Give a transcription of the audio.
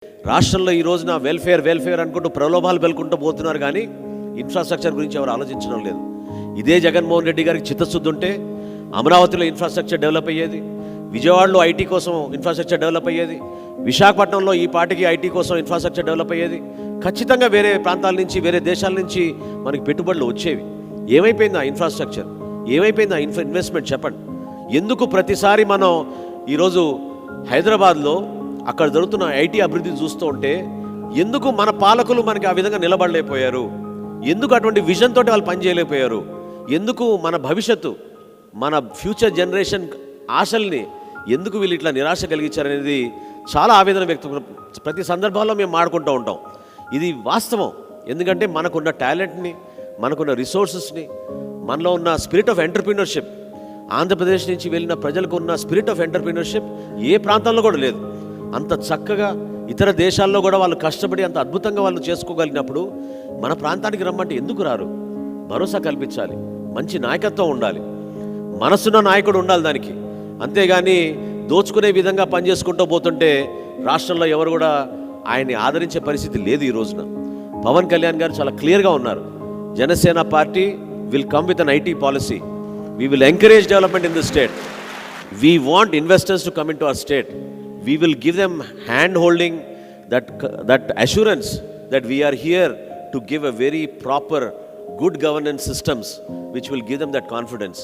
రాష్ట్రంలో ఈ రోజున వెల్ఫేర్ అనుకుంటూ ప్రలోభాలు పెలుకుంటూ పోతున్నారు, కానీ ఇన్ఫ్రాస్ట్రక్చర్ గురించి ఎవరు ఆలోచించడం లేదు. ఇదే జగన్మోహన్ రెడ్డి గారికి చిత్తశుద్ధి ఉంటే అమరావతిలో ఇన్ఫ్రాస్ట్రక్చర్ డెవలప్ అయ్యేది, విజయవాడలో ఐటీ కోసం ఇన్ఫ్రాస్ట్రక్చర్ డెవలప్ అయ్యేది, విశాఖపట్నంలో ఈ పార్టీకి ఐటీ కోసం ఇన్ఫ్రాస్ట్రక్చర్ డెవలప్ అయ్యేది. ఖచ్చితంగా వేరే ప్రాంతాల నుంచి, వేరే దేశాల నుంచి మనకి పెట్టుబడులు వచ్చేవి. ఏమైపోయింది ఆ ఇన్ఫ్రాస్ట్రక్చర్? ఏమైపోయింది ఆ ఇన్వెస్ట్మెంట్? చెప్పండి. ఎందుకు ప్రతిసారి మనం ఈరోజు హైదరాబాద్లో అక్కడ జరుగుతున్న ఐటీ అభివృద్ధిని చూస్తూ ఉంటే ఎందుకు మన పాలకులు మనకి ఆ విధంగా నిలబడలేకపోయారు? ఎందుకు అటువంటి విజన్ తోటి వాళ్ళు పనిచేయలేకపోయారు? ఎందుకు మన భవిష్యత్తు, మన ఫ్యూచర్ జనరేషన్ ఆశల్ని ఎందుకు వీళ్ళు ఇట్లా నిరాశ కలిగించారనేది చాలా ఆవేదన వ్యక్తం ప్రతి సందర్భాల్లో మేము మాడుకుంటూ ఉంటాం. ఇది వాస్తవం. ఎందుకంటే మనకున్న టాలెంట్ని, మనకున్న రిసోర్సెస్ని, మనలో ఉన్న స్పిరిట్ ఆఫ్ ఎంటర్ప్రీనర్షిప్, ఆంధ్రప్రదేశ్ నుంచి వెళ్ళిన ప్రజలకు ఉన్న స్పిరిట్ ఆఫ్ ఎంటర్ప్రీనర్షిప్ ఏ ప్రాంతంలో కూడా లేదు. అంత చక్కగా ఇతర దేశాల్లో కూడా వాళ్ళు కష్టపడి అంత అద్భుతంగా వాళ్ళు చేసుకోగలిగినప్పుడు మన ప్రాంతానికి రమ్మంటే ఎందుకు రారు? భరోసా కల్పించాలి, మంచి నాయకత్వం ఉండాలి, మనసున్న నాయకుడు ఉండాలి దానికి. అంతేగాని దోచుకునే విధంగా పనిచేసుకుంటూ పోతుంటే రాష్ట్రంలో ఎవరు కూడా ఆయన్ని ఆదరించే పరిస్థితి లేదు. ఈ రోజున పవన్ కళ్యాణ్ గారు చాలా క్లియర్గా ఉన్నారు. Janasena party will come with an IT policy. We will encourage development in the state. We want investors to come into our state. We will give them hand holding, that assurance that we are here to give a very proper good governance systems which will give them that confidence.